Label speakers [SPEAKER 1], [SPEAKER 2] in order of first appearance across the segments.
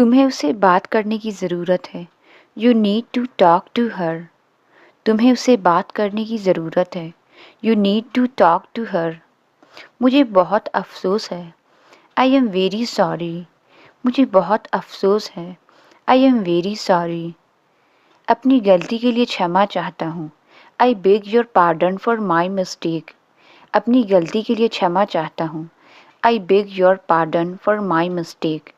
[SPEAKER 1] तुम्हें उससे बात करने की ज़रूरत है। You need to talk to her. तुम्हें उससे बात करने की ज़रूरत है। You need to talk to her. मुझे बहुत अफ़सोस है। I am very sorry. मुझे बहुत अफ़सोस है। I am very sorry. अपनी गलती के लिए क्षमा चाहता हूँ। I beg your pardon for my mistake. अपनी गलती के लिए क्षमा चाहता हूँ। I beg your pardon for my mistake.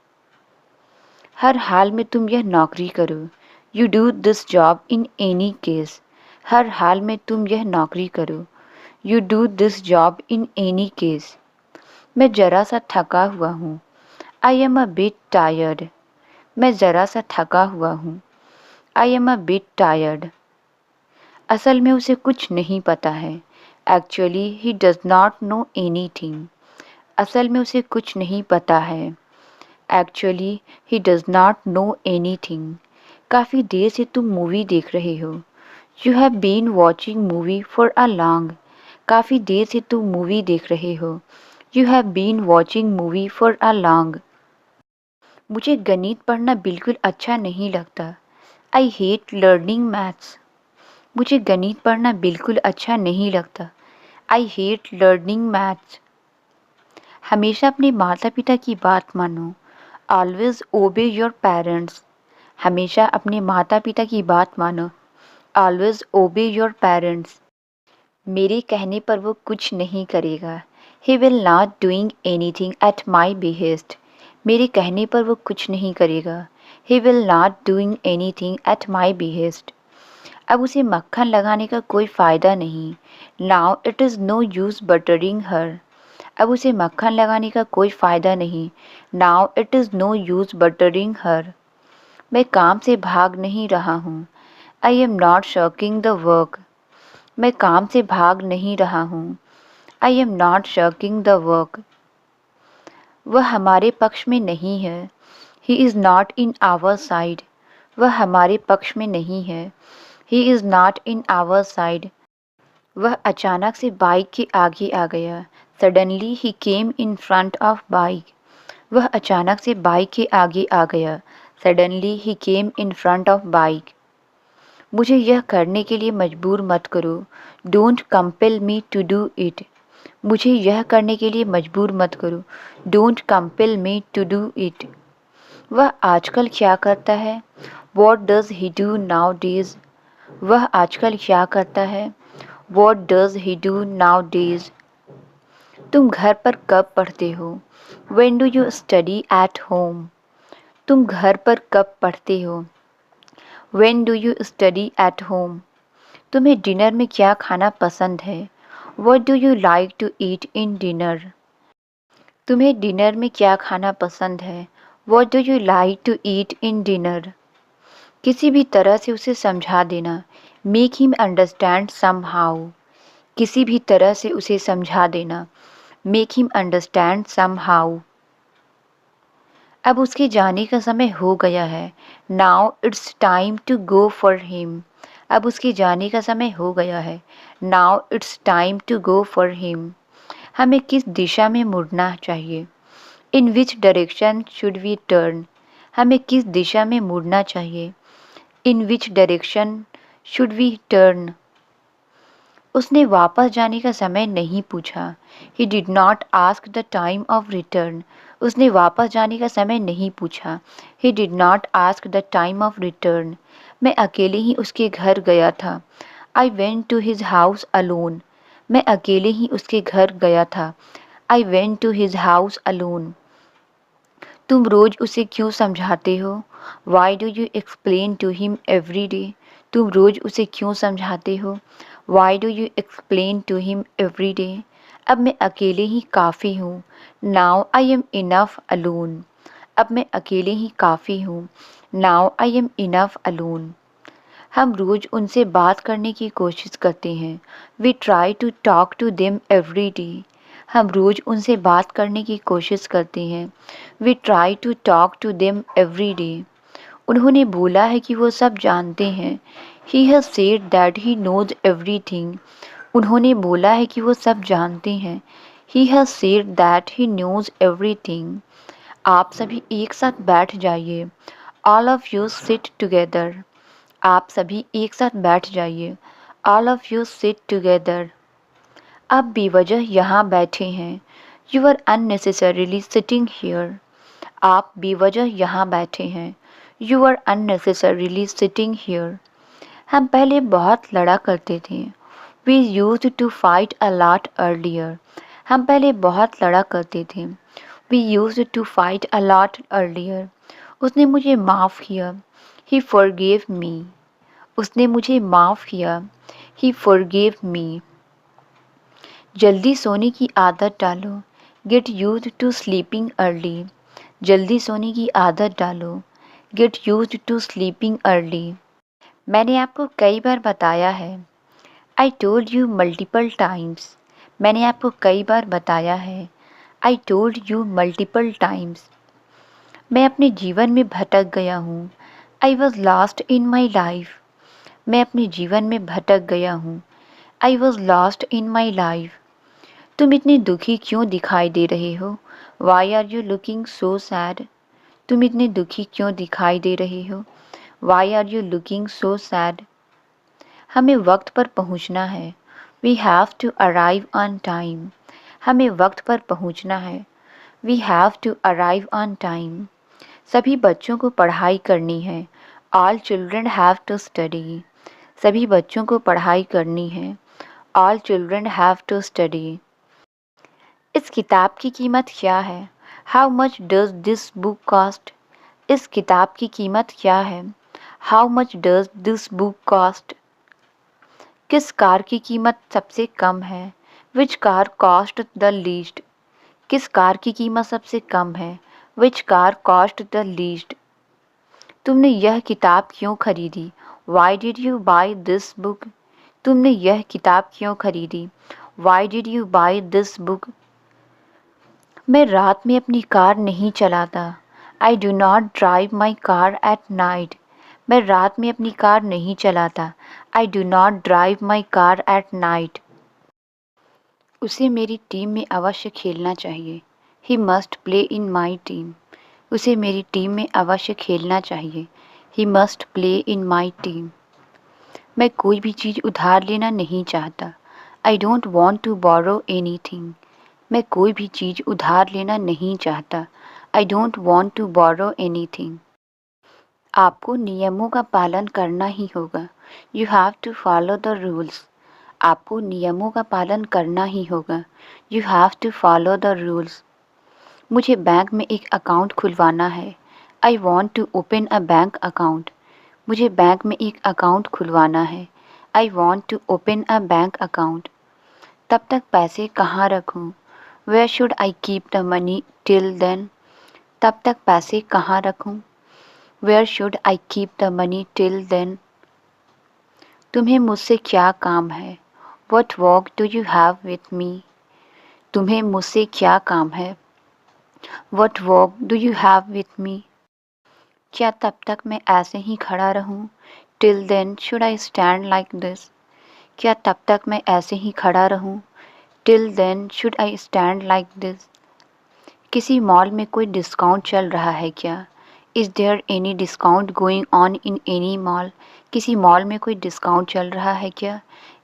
[SPEAKER 1] हर हाल में तुम यह नौकरी करो। You do this job in any case. हर हाल में तुम यह नौकरी करो। You do this job in any case. मैं ज़रा सा थका हुआ हूँ। I am a bit tired. मैं ज़रा सा थका हुआ हूँ। I am a bit tired. असल में उसे कुछ नहीं पता है। Actually he does not know any thing. असल में उसे कुछ नहीं पता है। Actually he does not know any thing. काफ़ी देर से तुम मूवी देख रहे हो। You have been watching movie for a long. काफ़ी देर से तुम मूवी देख रहे हो। You have been watching movie for a long. मुझे गणित पढ़ना बिल्कुल अच्छा नहीं लगता। I hate learning maths. मुझे गणित पढ़ना बिल्कुल अच्छा नहीं लगता। I hate learning maths. हमेशा अपने माता पिता की बात मानो। ऑलवेज ओबे योर पेरेंट्स। हमेशा अपने माता पिता की बात मानो। ऑलवेज ओबे योर पेरेंट्स। मेरे कहने पर वो कुछ नहीं करेगा। He will not doing anything at my behest. मेरे कहने पर वो कुछ नहीं करेगा। He will not doing anything at my behest. अब उसे मक्खन लगाने का कोई फ़ायदा नहीं। Now it is no use buttering her. अब उसे मक्खन लगाने का कोई फ़ायदा नहीं। Now it is no use buttering her. मैं काम से भाग नहीं रहा हूँ। I am not shirking the work. मैं काम से भाग नहीं रहा हूँ। I am not shirking the work. वह हमारे पक्ष में नहीं है। He is not in our side. वह हमारे पक्ष में नहीं है। He is not in our side. वह अचानक से बाइक के आगे आ गया। Suddenly he came in front of bike. वह अचानक से बाइक के आगे आ गया। Suddenly he came in front of bike. मुझे यह करने के लिए मजबूर मत करो। Don't compel me to do it. मुझे यह करने के लिए मजबूर मत करो। Don't compel me to do it. वह आजकल क्या करता है? What does he do nowadays. वह आजकल क्या करता है? What does he do nowadays. तुम घर पर कब पढ़ते हो? When do you study at home? तुम घर पर कब पढ़ते हो? When do you study at home? तुम्हें डिनर में क्या खाना पसंद है? What do you like to eat in dinner? तुम्हें डिनर में क्या खाना पसंद है? What do you like to eat in dinner? किसी भी तरह से उसे समझा देना। Make him understand somehow. किसी भी तरह से उसे समझा देना। Make him understand somehow. अब उसके जाने का समय हो गया है। Now it's time to go for him. अब उसके जाने का समय हो गया है। Now it's time to go for him. हमें किस दिशा में मुड़ना चाहिए? In which direction should we turn. हमें किस दिशा में मुड़ना चाहिए? In which direction should we turn. उसने वापस जाने का समय नहीं पूछा। He did not ask the time of return. उसने वापस जाने का समय नहीं पूछा। He did not ask the time of return. मैं अकेले ही उसके घर गया था। I went to his house alone. मैं अकेले ही उसके घर गया था। I went to his house alone. तुम रोज़ उसे क्यों समझाते हो? Why do you explain to him every day. तुम रोज़ उसे क्यों समझाते हो? Why do you explain to him every day. अब मैं अकेले ही काफ़ी हूँ। Now I am enough alone. अब मैं अकेले ही काफ़ी हूँ। Now I am enough alone. हम रोज़ उनसे बात करने की कोशिश करते हैं। We try to talk to them every day. हम रोज़ उनसे बात करने की कोशिश करते हैं। We try to talk to them every day. उन्होंने बोला है कि वो सब जानते हैं। He has said that he knows everything. उन्होंने बोला है कि वो सब जानते हैं। He has said that he knows everything. आप सभी एक साथ बैठ जाइए। All of you sit together. आप सभी एक साथ बैठ जाइए। All of you sit together. आप बेवजह यहाँ बैठे हैं। You are unnecessarily sitting here. आप बेवजह यहाँ बैठे हैं। You are unnecessarily sitting here. हम पहले बहुत लड़ा करते थे। We used to fight a lot earlier. हम पहले बहुत लड़ा करते थे। We used to fight a lot earlier. उसने मुझे माफ़ किया। He forgave me. उसने मुझे माफ़ किया। He forgave me. जल्दी सोने की आदत डालो। Get used to sleeping early. जल्दी सोने की आदत डालो। Get used to sleeping early. मैंने आपको कई बार बताया है। I told you multiple times. मैंने आपको कई बार बताया है। I told you multiple times. मैं अपने जीवन में भटक गया हूँ। I was lost in my life. मैं अपने जीवन में भटक गया हूँ। I was lost in my life. तुम इतने दुखी क्यों दिखाई दे रहे हो? Why are you looking so sad? तुम इतने दुखी क्यों दिखाई दे रहे हो? Why are you looking so sad? हमें वक्त पर पहुंचना है। We have to arrive on time. हमें वक्त पर पहुंचना है। We have to arrive on time. सभी बच्चों को पढ़ाई करनी है। All children have to study. सभी बच्चों को पढ़ाई करनी है। All children have to study. इस किताब की कीमत क्या है? How much does this book cost? इस किताब की कीमत क्या है? How much does this book cost? किस कार की कीमत सबसे कम है? Which car cost the least? किस कार की कीमत सबसे कम है? Which car cost the least? तुमने यह किताब क्यों खरीदी? Why did you by this book? तुमने यह किताब क्यों खरीदी? Why did you by this book? मैं रात में अपनी कार नहीं चलाता। I do not drive my car at night. मैं रात में अपनी कार नहीं चलाता। I do not drive my car at night. उसे मेरी टीम में अवश्य खेलना चाहिए। He must play in my team. उसे मेरी टीम में अवश्य खेलना चाहिए। He must play in my team. मैं कोई भी चीज़ उधार लेना नहीं चाहता। I don't want to borrow anything. मैं कोई भी चीज़ उधार लेना नहीं चाहता। I don't want to borrow anything. आपको नियमों का पालन करना ही होगा। You have to follow the rules. आपको नियमों का पालन करना ही होगा। You have to follow the rules. मुझे बैंक में एक अकाउंट खुलवाना है। I want to open a bank account. मुझे बैंक में एक अकाउंट खुलवाना है। I want to open a bank account. तब तक पैसे कहाँ रखूँ? Where should I keep the money till then? तब तक पैसे कहाँ रखूँ? Where should I keep the money till then? तुम्हें मुझसे क्या काम है? What work do you have with me? तुम्हें मुझसे क्या काम है? What work do you have with me? क्या तब तक मैं ऐसे ही खड़ा रहूं? Till then should I stand like this? क्या तब तक मैं ऐसे ही खड़ा रहूं? Till then should I stand like this? किसी मॉल में कोई डिस्काउंट चल रहा है क्या? Is there any discount going on in any mall? किसी मॉल में कोई डिस्काउंट चल रहा है क्या?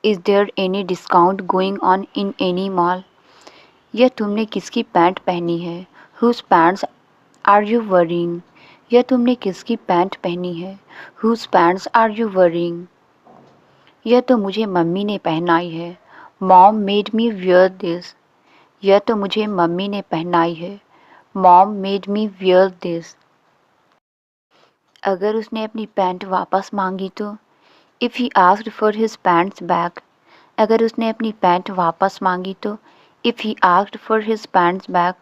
[SPEAKER 1] Is there any discount going on in any mall? यह तुमने किसकी पैंट पहनी है? Whose pants are you wearing? यह तुमने किसकी पैंट पहनी है? Whose pants are you wearing? यह तो मुझे मम्मी ने पहनाई है। Mom made me wear this. यह तो मुझे मम्मी ने पहनाई है। Mom made me wear this. अगर उसने अपनी पैंट वापस मांगी तो? If he asked for his pants back. अगर उसने अपनी पैंट वापस मांगी तो? If he asked for his pants back.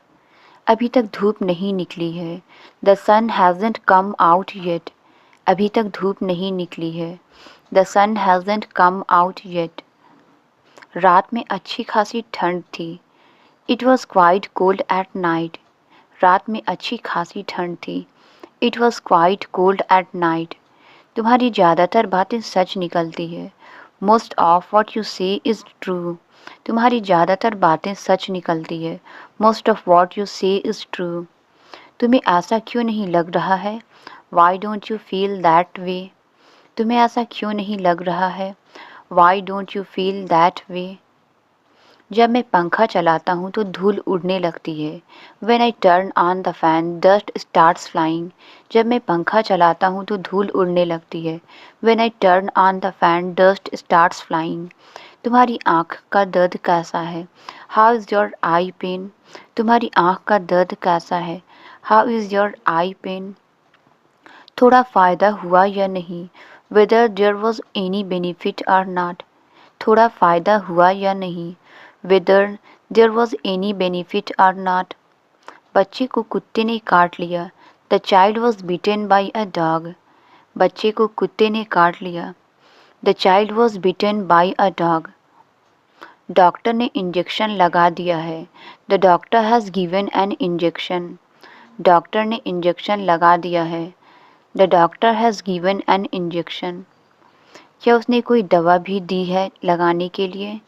[SPEAKER 1] अभी तक धूप नहीं निकली है। The sun hasn't come out yet. अभी तक धूप नहीं निकली है। The sun hasn't come out yet. रात में अच्छी खासी ठंड थी। It was quite cold at night. रात में अच्छी खासी ठंड थी। It was quite cold at night. तुम्हारी ज़्यादातर बातें सच निकलती है। Most of what you say is true. तुम्हारी ज़्यादातर बातें सच निकलती है। Most of what you say is true. तुम्हें ऐसा क्यों नहीं लग रहा है? Why don't you feel that way? तुम्हें ऐसा क्यों नहीं लग रहा है? Why don't you feel that way? जब मैं पंखा चलाता हूँ तो धूल उड़ने लगती है। When I turn on the fan, dust starts flying. जब मैं पंखा चलाता हूँ तो धूल उड़ने लगती है। When I turn on the fan, dust starts flying. तुम्हारी आँख का दर्द कैसा है? How is your eye pain? तुम्हारी आँख का दर्द कैसा है? How is your eye pain? थोड़ा फ़ायदा हुआ या नहीं? Whether there was any benefit or not. थोड़ा फ़ायदा हुआ या नहीं? Whether there was any benefit or not. बच्चे को कुत्ते ने काट लिया। The child was bitten by a dog. बच्चे को कुत्ते ने काट लिया। The child was bitten by a dog. Doctor ने इंजेक्शन लगा दिया है। The doctor has given an injection. Doctor ने इंजेक्शन लगा दिया है। The doctor has given an injection. क्या उसने कोई दवा भी दी है लगाने के लिए?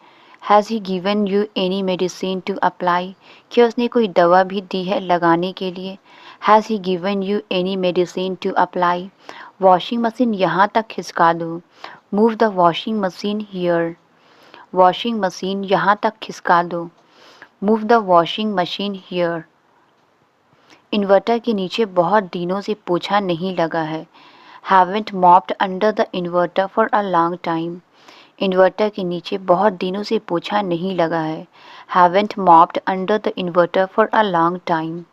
[SPEAKER 1] Has he given you any medicine to apply? क्या उसने कोई दवा भी दी है लगाने के लिए? Has he given you any medicine to apply? Washing machine यहाँ तक खिसका दो। Move the washing machine here. Washing machine यहाँ तक खिसका दो। Move the washing machine here. Inverter के नीचे बहुत दिनों से पोछा नहीं लगा है। Haven't mopped under the inverter for a long time. Inverter के नीचे बहुत दिनों से पोछा नहीं लगा है। Haven't mopped under the inverter for a long time.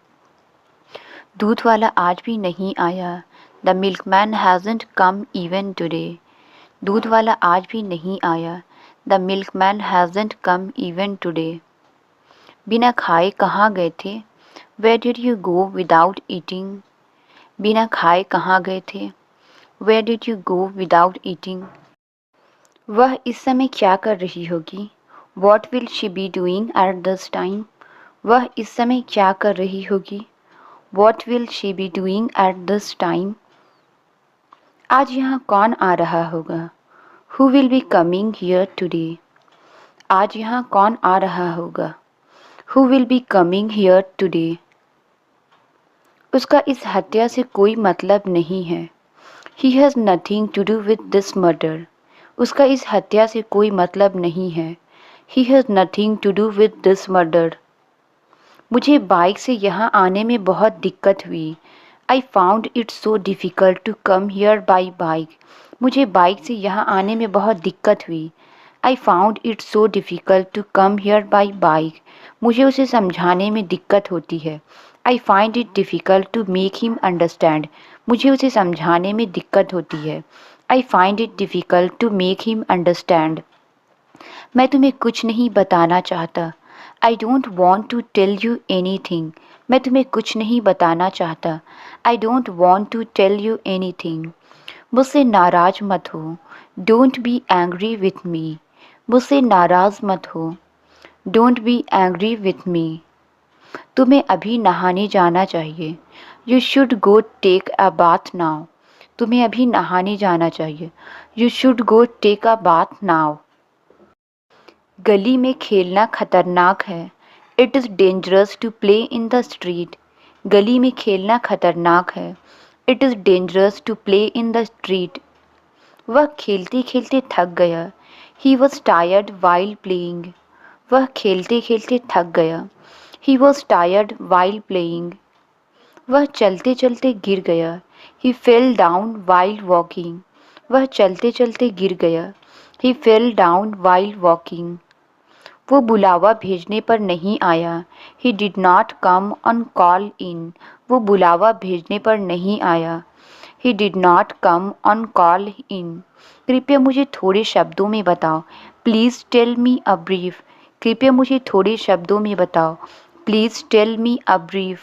[SPEAKER 1] दूध वाला आज भी नहीं आया। The milkman hasn't come even today. दूध वाला आज भी नहीं आया। The milkman hasn't come even today. बिना खाए कहाँ गए थे? Where did you go without eating? बिना खाए कहाँ गए थे? Where did you go without eating? वह इस समय क्या कर रही होगी? What will she be doing at this time? वह इस समय क्या कर रही होगी? What will she be doing at this time? आज यहाँ कौन आ रहा होगा? Who will be coming here today? आज यहाँ कौन आ रहा होगा? Who will be coming here today? उसका इस हत्या से कोई मतलब नहीं है। He has nothing to do with this murder. उसका इस हत्या से कोई मतलब नहीं है। He has nothing to do with this murder. मुझे बाइक से यहाँ आने में बहुत दिक्कत हुई। I found it so difficult to come here by bike. मुझे बाइक से यहाँ आने में बहुत दिक्कत हुई। I found it so difficult to come here by bike. मुझे उसे समझाने में दिक्कत होती है। I find it difficult to make him understand. मुझे उसे समझाने में दिक्कत होती है। I find it difficult to make him understand. मैं तुम्हें कुछ नहीं बताना चाहता। I don't want to tell you anything. मैं तुम्हें कुछ नहीं बताना चाहता। I don't want to tell you anything. मुझसे नाराज मत हो। Don't be angry with me. मुझसे नाराज मत हो। Don't be angry with me. तुम्हें अभी नहाने जाना चाहिए। You should go take a bath now. तुम्हें अभी नहाने जाना चाहिए। You should go take a bath now. गली में खेलना खतरनाक है। It is dangerous to play in the street. गली में खेलना खतरनाक है। It is dangerous to play in the street. वह खेलते खेलते थक गया। He was tired while playing. वह खेलते खेलते थक गया। He was tired while playing. वह चलते चलते गिर गया। He fell down while walking. वह चलते चलते गिर गया। He fell down while walking. वो बुलावा भेजने पर नहीं आया। He did not come on call in. वो बुलावा भेजने पर नहीं आया। He did not come on call in. कृपया मुझे थोड़े शब्दों में बताओ। Please tell me a brief. कृपया मुझे थोड़े शब्दों में बताओ। Please tell me a brief.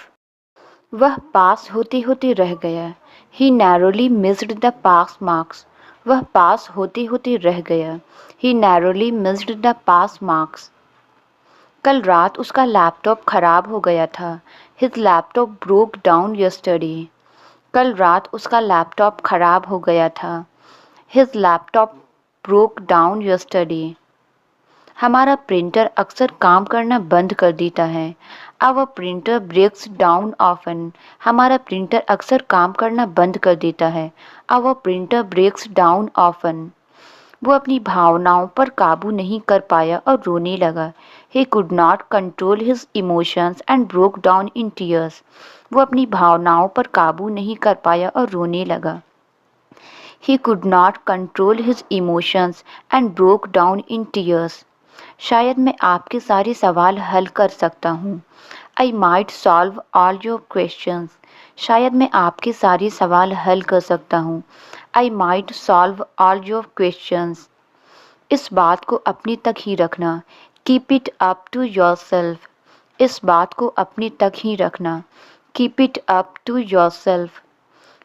[SPEAKER 1] वह पास होते होते रह गया। He narrowly missed the pass marks. वह पास होते होते रह गया। He narrowly missed the pass marks. कल रात उसका लैपटॉप खराब हो गया था। His laptop broke down yesterday. कल रात उसका लैपटॉप खराब हो गया था। His laptop broke down yesterday. हमारा प्रिंटर अक्सर काम करना बंद कर देता है। Our printer breaks down often, हमारा प्रिंटर अक्सर काम करना बंद कर देता है। Our printer breaks down often, वो अपनी भावनाओं पर काबू नहीं कर पाया और रोने लगा। He could not control his emotions and broke down in tears. वो अपनी भावनाओं पर काबू नहीं कर पाया और रोने लगा। He could not control his emotions and broke down in tears. शायद मैं आपके सारे सवाल हल कर सकता हूँ। I might solve all your questions. शायद मैं आपके सारे सवाल हल कर सकता हूँ। I might solve all your questions. इस बात को अपने तक ही रखना। Keep it up to yourself. इस बात को अपने तक ही रखना। Keep it up to yourself.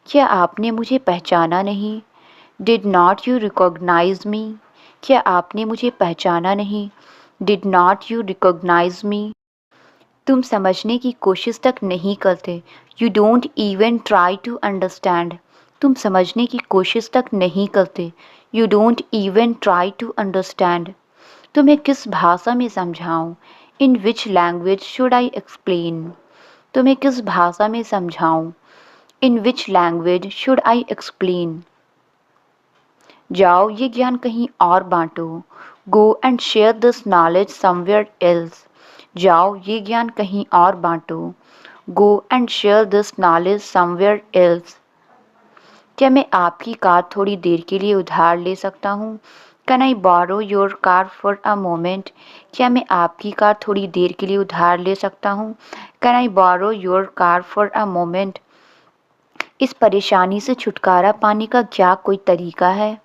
[SPEAKER 1] क्या आपने मुझे पहचाना नहीं? Did not you recognize me? क्या आपने मुझे पहचाना नहीं? Did not you recognize me? तुम समझने की कोशिश तक नहीं करते। You don't even try to understand. तुम समझने की कोशिश तक नहीं करते। You don't even try to understand. तुम्हें किस भाषा में समझाऊं? In which language should I explain? तुम्हें किस भाषा में समझाऊं? In which language should I explain? जाओ ये ज्ञान कहीं और बांटो। Go and share this knowledge somewhere else. जाओ ये ज्ञान कहीं और बांटो। Go and share this knowledge somewhere else. क्या मैं आपकी कार थोड़ी देर के लिए उधार ले सकता हूँ? Can I borrow your car for a moment? क्या मैं आपकी कार थोड़ी देर के लिए उधार ले सकता हूँ? Can I borrow your car for a moment? इस परेशानी से छुटकारा पाने का क्या कोई तरीका है?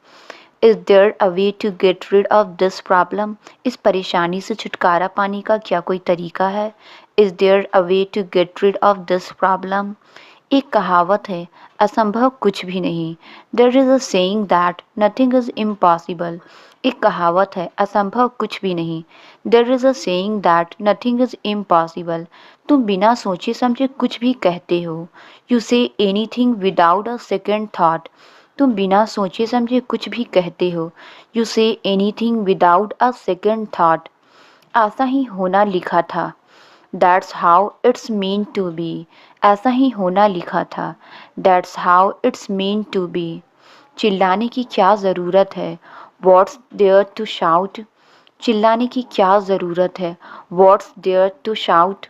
[SPEAKER 1] Is there a way to get rid of this problem? इस परेशानी से छुटकारा पाने का क्या कोई तरीका है? Is there a way to get rid of this problem? एक कहावत है, असंभव कुछ भी नहीं। There is a saying that nothing is impossible. एक कहावत है, असंभव कुछ भी नहीं। There is a saying that nothing is impossible. तुम बिना सोचे समझे कुछ भी कहते हो। You say anything without a second thought. तुम बिना सोचे समझे कुछ भी कहते हो। You say anything without a second thought. ऐसा ही होना लिखा था। That's how it's mean to be. ऐसा ही होना लिखा था। That's how it's mean to be. चिल्लाने की क्या ज़रूरत है? What's there to shout. चिल्लाने की क्या ज़रूरत है? What's there to shout.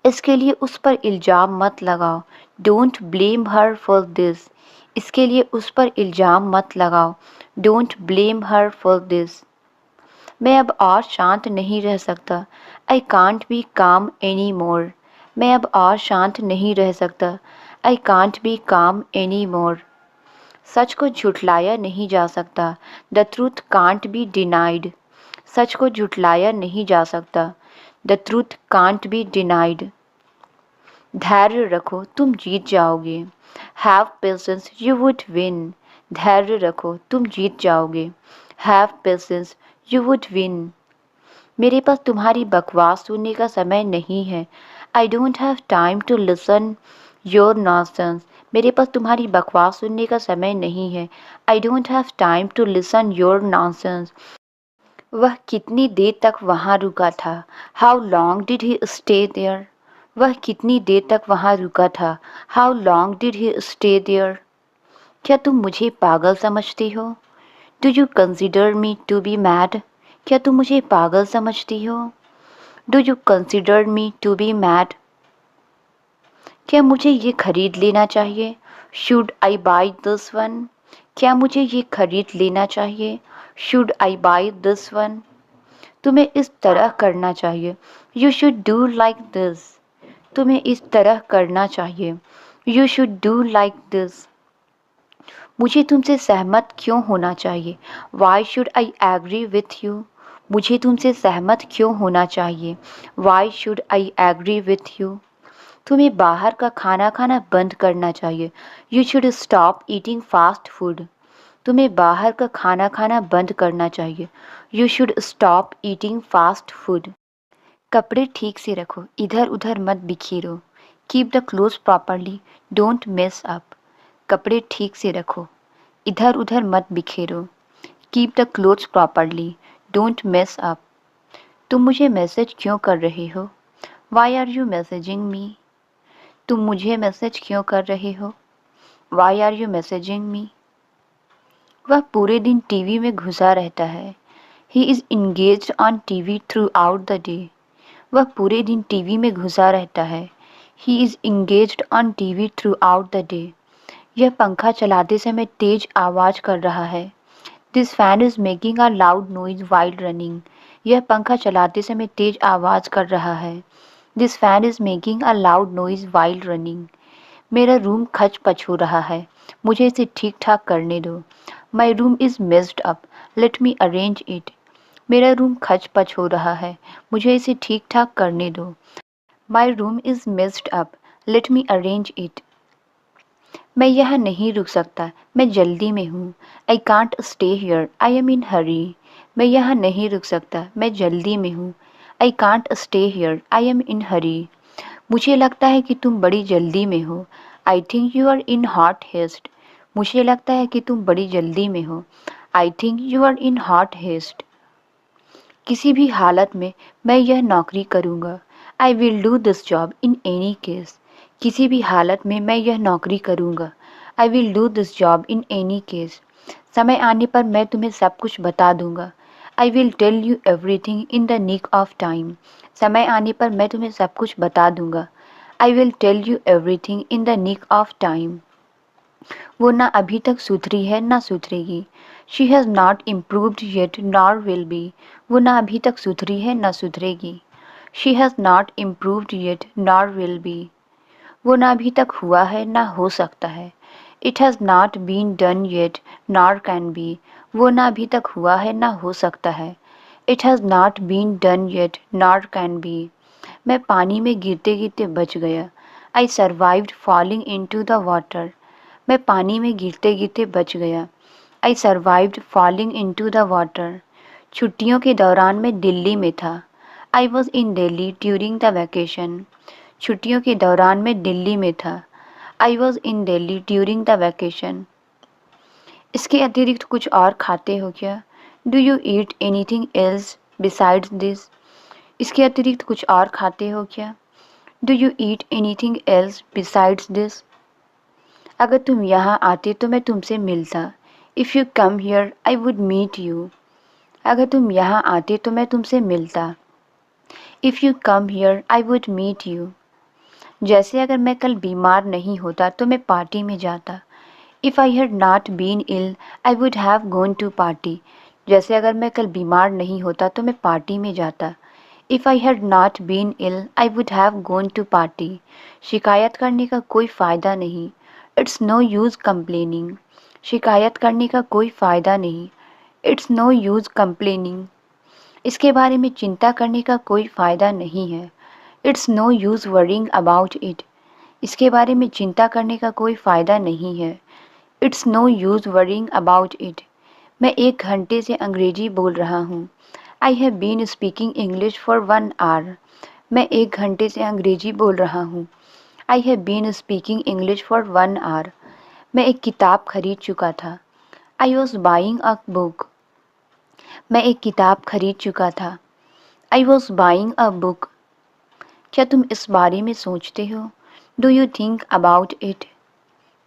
[SPEAKER 1] इसके लिए उस पर इल्ज़ाम मत लगाओ। Don't blame her for this. इसके लिए उस पर इल्ज़ाम मत लगाओ। Don't blame her for this. मैं अब और शांत नहीं रह सकता। I can't be calm any more. मैं अब और शांत नहीं रह सकता। I can't be calm any more. सच को झुठलाया नहीं जा सकता। The truth can't be denied. सच को झुठलाया नहीं जा सकता। The truth can't be denied. धैर्य रखो, तुम जीत जाओगे। Have patience, you would win. धैर्य रखो, तुम जीत जाओगे। Have patience, you would win. मेरे पास तुम्हारी बकवास सुनने का समय नहीं है। I don't have time to listen your nonsense. मेरे पास तुम्हारी बकवास सुनने का समय नहीं है। I don't have time to listen your nonsense. वह कितनी देर तक वहाँ रुका था? How long did he stay there. वह कितनी देर तक वहाँ रुका था? How long did he stay there. क्या तुम मुझे पागल समझती हो? Do you consider me to be mad. क्या तुम मुझे पागल समझती हो? Do you consider me to be mad. क्या मुझे ये खरीद लेना चाहिए? Should I buy this one. क्या मुझे ये खरीद लेना चाहिए? Should I buy this one. तुम्हें इस तरह करना चाहिए। You should do like this. तुम्हें इस तरह करना चाहिए। You should do like this. मुझे तुमसे सहमत क्यों होना चाहिए? Why should I agree with you. मुझे तुमसे सहमत क्यों होना चाहिए? Why should I agree with you. तुम्हें बाहर का खाना खाना बंद करना चाहिए। You should stop eating fast food. तुम्हें बाहर का खाना खाना बंद करना चाहिए। You should stop eating fast food. कपड़े ठीक से रखो, इधर उधर मत बिखेरो। Keep the cloth properly, don't mess up. कपड़े ठीक से रखो, इधर उधर मत बिखेरो। Keep the clothes properly, don't mess up. तुम मुझे मैसेज क्यों कर रहे हो? Why are you messaging me? तुम मुझे मैसेज क्यों कर रहे हो? Why are you messaging me? वह पूरे दिन टीवी में घुसा रहता है। He is engaged on TV throughout the day. वह पूरे दिन टीवी में घुसा रहता है। He is engaged on TV throughout the day. यह पंखा चलाते समय तेज आवाज़ कर रहा है। This fan is making a loud noise while running. यह पंखा चलाते समय तेज आवाज़ कर रहा है। This fan is making a loud noise while running. मेरा रूम खच पच हो रहा है, मुझे इसे ठीक ठाक करने दो। My room is messed up, let me arrange it. मेरा रूम खच पच हो रहा है, मुझे इसे ठीक ठाक करने दो। My room is messed up, let me arrange it. मैं यहाँ नहीं रुक सकता, मैं जल्दी में हूँ। I can't stay here, I am in hurry. मैं यहाँ नहीं रुक सकता, मैं जल्दी में हूँ। I can't stay here, I am in hurry. मुझे लगता है कि तुम बड़ी जल्दी में हो। I think you are in hot haste. मुझे लगता है कि तुम बड़ी जल्दी में हो। I think you are in hot haste. किसी भी हालत में मैं यह नौकरी करूँगा। I will do this job in any case. किसी भी हालत में मैं यह नौकरी करूँगा। I will do this job in any case. समय आने पर मैं तुम्हें सब कुछ बता दूँगा। I will tell you everything in the nick of time. समय आने पर मैं तुम्हें सब कुछ बता दूँगा। I will tell you everything in the nick of time. वो ना अभी तक सुधरी है ना सुधरेगी। She has not improved yet nor will be. वो ना अभी तक सुधरी है ना सुधरेगी। She has not improved yet nor will be. वो ना अभी तक हुआ है ना हो सकता है। It has not been done yet nor can be. वो ना अभी तक हुआ है ना हो सकता है। It has not been done yet nor can be. मैं पानी में गिरते गिरते बच गया। I survived falling into the water. मैं पानी में गिरते गिरते बच गया। I survived falling into the water. छुट्टियों के दौरान मैं दिल्ली में था। I was in Delhi during the vacation. छुट्टियों के दौरान मैं दिल्ली में था। I was in Delhi during the vacation. इसके अतिरिक्त कुछ और खाते हो क्या? Do you eat anything else besides this? इसके अतिरिक्त कुछ और खाते हो क्या? Do you eat anything else besides this? अगर तुम यहाँ आते तो मैं तुमसे मिलता। If you come here I would meet you. अगर तुम यहाँ आते तो मैं तुमसे मिलता। If you come here I would meet you. जैसे अगर मैं कल बीमार नहीं होता तो मैं पार्टी में जाता। If I had not been ill I would have gone to party. जैसे अगर मैं कल बीमार नहीं होता तो मैं पार्टी में जाता। If I had not been ill I would have gone to party. शिकायत करने का कोई फ़ायदा नहीं। It's no use complaining. शिकायत करने का कोई फ़ायदा नहीं। It's no use complaining. इसके बारे में चिंता करने का कोई फ़ायदा नहीं है। It's no use worrying about it. इसके बारे में चिंता करने का कोई फ़ायदा नहीं है। It's no use worrying about it. मैं 1 घंटे से अंग्रेजी बोल रहा हूँ। I have been speaking English for 1 hour. मैं 1 घंटे से अंग्रेजी बोल रहा हूँ। I have been speaking English for 1 hour. मैं एक किताब खरीद चुका था। I was buying a book. मैं एक किताब खरीद चुका था। I was buying a book. क्या तुम इस बारे में सोचते हो? Do you think about it?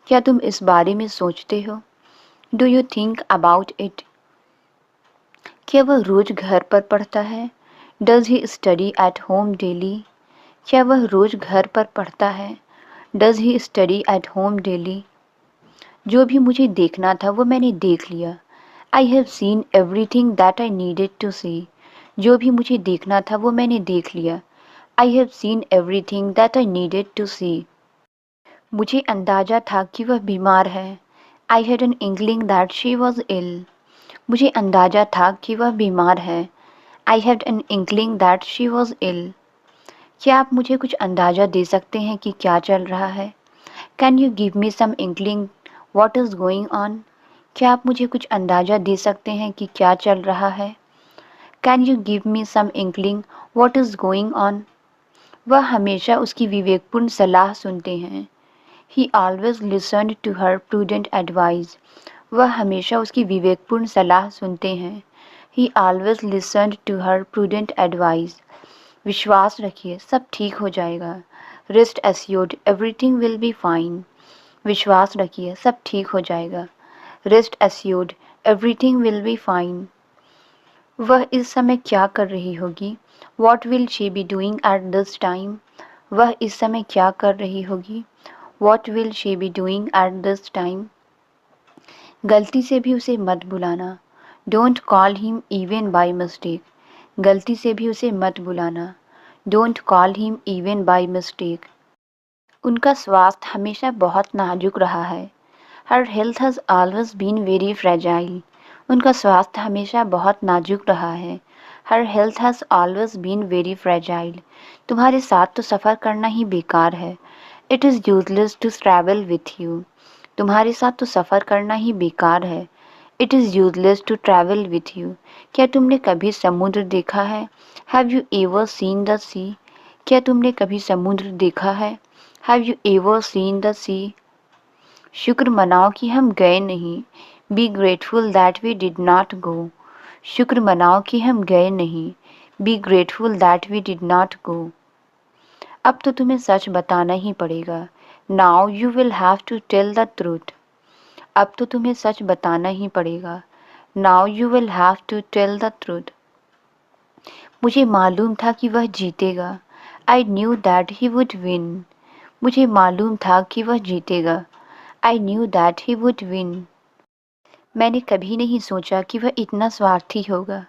[SPEAKER 1] क्या तुम इस बारे में सोचते हो? Do you think about it? क्या वह रोज़ घर पर पढ़ता है? Does he study at home daily? क्या वह रोज़ घर पर पढ़ता है? Does he study at home daily? जो भी मुझे देखना था वो मैंने देख लिया। I have seen everything that I needed to see. जो भी मुझे देखना था वो मैंने देख लिया। I have seen everything that I needed to see. मुझे अंदाज़ा था कि वह बीमार है। I had an inkling that she was ill. मुझे अंदाज़ा था कि वह बीमार है। I had an inkling that she was ill. क्या आप मुझे कुछ अंदाज़ा दे सकते हैं कि क्या चल रहा है? Can you give me some inkling what is going on? क्या आप मुझे कुछ अंदाज़ा दे सकते हैं कि क्या चल रहा है? Can you give me some inkling what is going on? वह हमेशा उसकी विवेकपूर्ण सलाह सुनते हैं। He always listened to her prudent advice. वह हमेशा उसकी विवेकपूर्ण सलाह सुनते हैं। He always listened to her prudent advice. विश्वास रखिए, सब ठीक हो जाएगा। Rest assured, everything will be fine. विश्वास रखिए, सब ठीक हो जाएगा। Rest assured, everything will be fine. वह इस समय क्या कर रही होगी? What will she be doing at this time? वह इस समय क्या कर रही होगी? What will she be doing at this time? गलती से भी उसे मत बुलाना। Don't call him even by mistake. गलती से भी उसे मत बुलाना। Don't call him even by mistake. उनका स्वास्थ्य हमेशा बहुत नाजुक रहा है। Her health has always been very fragile. उनका स्वास्थ्य हमेशा बहुत नाजुक रहा है। Her health has always been very fragile. तुम्हारे साथ तो सफ़र करना ही बेकार है। It is useless to travel with you. तुम्हारे साथ तो सफ़र करना ही बेकार है। It is useless to travel with you. क्या तुमने कभी समुद्र देखा है? Have you ever seen the sea? क्या तुमने कभी समुद्र देखा है? Have you ever seen the sea? शुक्र मनाओ कि हम गए नहीं। Be grateful that we did not go. शुक्र मनाओ कि हम गए नहीं। Be grateful that we did not go. अब तो तुम्हें सच बताना ही पड़ेगा। Now you will have to tell the truth. अब तो तुम्हें सच बताना ही पड़ेगा। Now you will have to tell the truth. मुझे मालूम था कि वह जीतेगा। I knew that he would win. मुझे मालूम था कि वह जीतेगा। I knew that he would win. मैंने कभी नहीं सोचा कि वह इतना स्वार्थी होगा।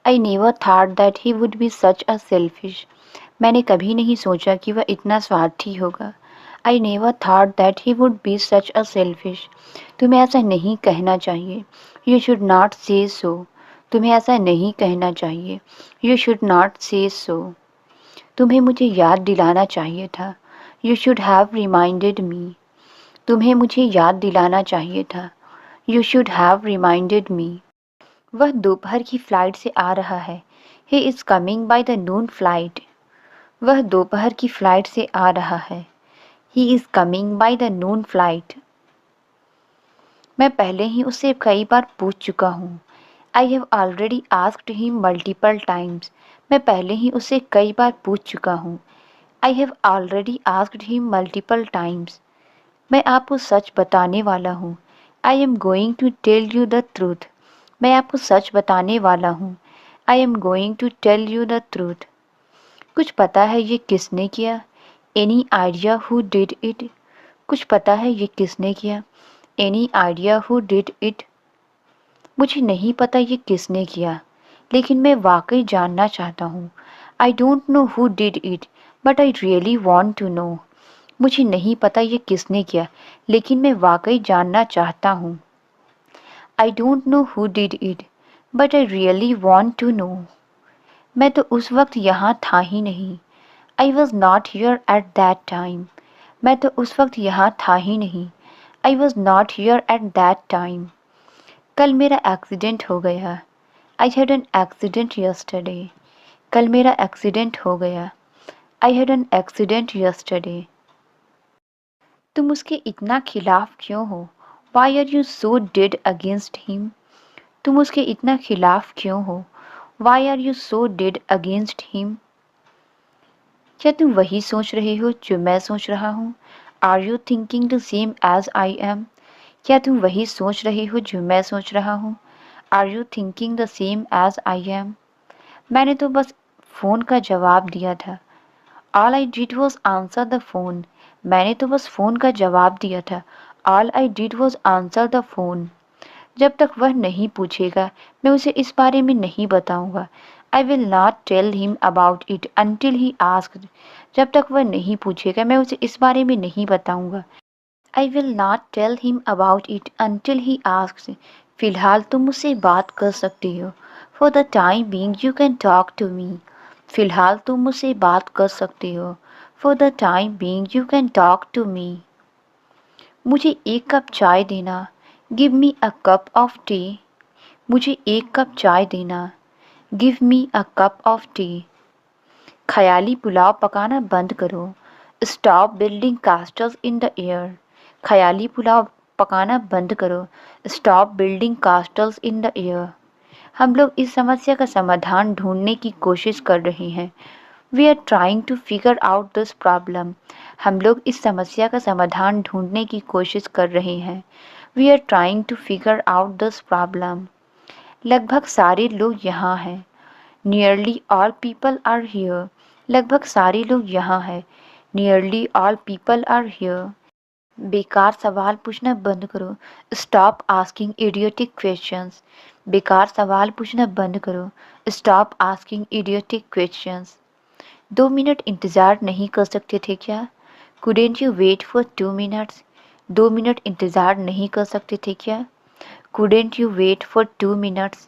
[SPEAKER 1] I never thought that he would be such a selfish. मैंने कभी नहीं सोचा कि वह इतना स्वार्थी होगा। I never thought that he would be such a selfish. तुम्हें ऐसा नहीं कहना चाहिए। यू शुड नॉट से सो। तुम्हें ऐसा नहीं कहना चाहिए। यू शुड नॉट से सो। तुम्हें मुझे याद दिलाना चाहिए था। You should have reminded me. तुम्हें मुझे याद दिलाना चाहिए था। You should have reminded me. वह दोपहर की फ्लाइट से आ रहा है। He is coming by the Noon flight. वह दोपहर की फ्लाइट से आ रहा है। He is coming by the Noon flight. मैं पहले ही उससे कई बार पूछ चुका हूँ। I have already asked him multiple times. मैं पहले ही उससे कई बार पूछ चुका हूँ। I have already asked him multiple times. मैं आपको सच बताने वाला हूँ। I am going to tell you the truth. मैं आपको सच बताने वाला हूँ। I am going to tell you the truth. कुछ पता है ये किसने किया? Any idea who did it? कुछ पता है ये किसने किया? Any idea who did it? मुझे नहीं पता ये किसने किया, लेकिन मैं वाकई जानना चाहता हूँ। I don't know who did it, but I really want to know. मुझे नहीं पता ये किसने किया, लेकिन मैं वाकई जानना चाहता हूँ। I don't know who did it, but I really want to know. मैं तो उस वक्त यहाँ था ही नहीं। I was not here at that time. मैं तो उस वक्त यहाँ था ही नहीं। I was not here at that time. कल मेरा एक्सीडेंट हो गया। I had an accident yesterday. कल मेरा एक्सीडेंट हो गया। I had an accident yesterday. तुम उसके इतना खिलाफ क्यों हो? Why are you so dead against him? तुम उसके इतना खिलाफ क्यों हो? Why are you so dead against him? क्या तुम वही सोच रहे हो जो मैं सोच रहा हूँ? Are you thinking the same as I am? क्या तुम वही सोच रहे हो जो मैं सोच रहा हूँ? Are you thinking the same as I am? मैंने तो बस फ़ोन का जवाब दिया था। All I did was answer the phone. मैंने तो बस फ़ोन का जवाब दिया था। All I did was answer the phone. जब तक वह नहीं पूछेगा, मैं उसे इस बारे में नहीं बताऊंगा। I will not tell him about it until he asked. जब तक वह नहीं पूछेगा, मैं उसे इस बारे में नहीं बताऊंगा। I will not tell him about it until he asks. फिलहाल तुम मुझसे बात कर सकती हो। For the time being you can talk to me. फिलहाल तुम मुझसे बात कर सकती हो। For the time being you can talk to me. मुझे एक कप चाय देना। Give me a cup of tea. मुझे एक कप चाय देना। Give me a cup of tea. ख्याली पुलाव पकाना बंद करो। Stop building castles in the air. ख्याली पुलाव पकाना बंद करो। Stop building castles in the air. हम लोग इस समस्या का समाधान ढूंढने की कोशिश कर रहे हैं। We are trying to figure out this problem. हम लोग इस समस्या का समाधान ढूंढने की कोशिश कर रहे हैं। We are trying to figure out this problem. लगभग सारे लोग यहाँ हैं। Nearly all people are here. लगभग सारे लोग यहाँ हैं। Nearly all people are here. बेकार सवाल पूछना बंद करो। Stop asking idiotic questions. बेकार सवाल पूछना बंद करो। Stop asking idiotic questions. 2 minute इंतज़ार नहीं कर सकते थे क्या? Couldn't you wait for 2 minutes? 2 minute इंतज़ार नहीं कर सकते थे क्या? Couldn't you wait for 2 minutes?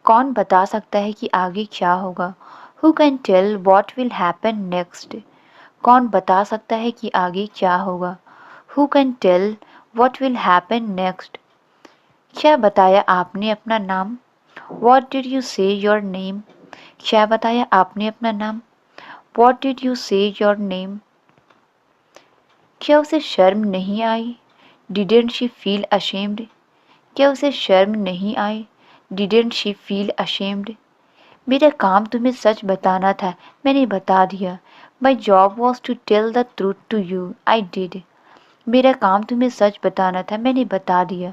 [SPEAKER 1] कौन बता सकता है कि आगे क्या होगा? Who can tell what will happen next? कौन बता सकता है कि आगे क्या होगा? Who can tell what will happen next? क्या बताया आपने अपना नाम? What did you say your name? क्या बताया आपने अपना नाम? What did you say your name? क्या उसे शर्म नहीं आई? Didn't she feel ashamed? क्या उसे शर्म नहीं आई? Didn't she feel ashamed? मेरा काम तुम्हें सच बताना था, मैंने बता दिया। My job was to tell the truth to you, I did. मेरा काम तुम्हें सच बताना था, मैंने बता दिया।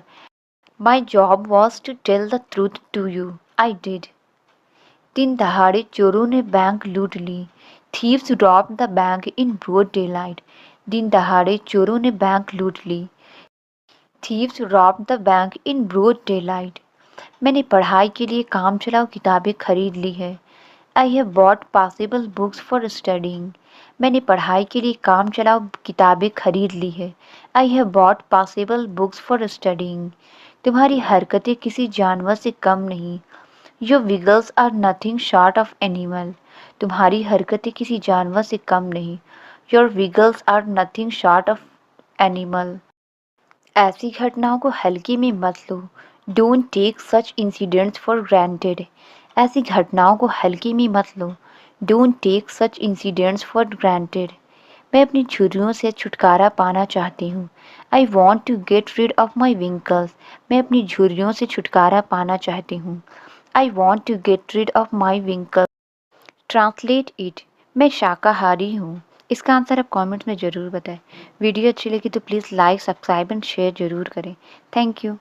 [SPEAKER 1] My job was to tell the truth to you, I did. दिन दहाड़े चोरों ने बैंक लूट ली। Thieves robbed the bank in broad daylight. दिन दहाड़े चोरों ने बैंक लूट ली। Thieves robbed the bank in broad daylight. मैंने पढ़ाई के लिए काम चलाऊ किताबें खरीद ली है। I have bought possible books for studying. मैंने पढ़ाई के लिए काम चलाऊ किताबें खरीद ली है। I have bought possible books for studying. तुम्हारी हरकतें किसी जानवर से कम नहीं। Your wiggles are nothing short of animal. तुम्हारी हरकतें किसी जानवर से कम नहीं। Your wiggles are nothing short of animal. ऐसी घटनाओं को हल्के में मत लो। Don't take such incidents for granted. ऐसी घटनाओं को हल्के में मत लो। Don't take such incidents for granted. मैं अपनी झुर्रियों से छुटकारा पाना चाहती हूँ। I want to get rid of my wrinkles. मैं अपनी झुर्रियों से छुटकारा पाना चाहती हूँ। I want to get rid of my wrinkles. Translate it. मैं शाकाहारी हूँ। इसका आंसर आप कमेंट्स में ज़रूर बताएं। वीडियो अच्छी लगी तो please like, subscribe and share ज़रूर करें। Thank you.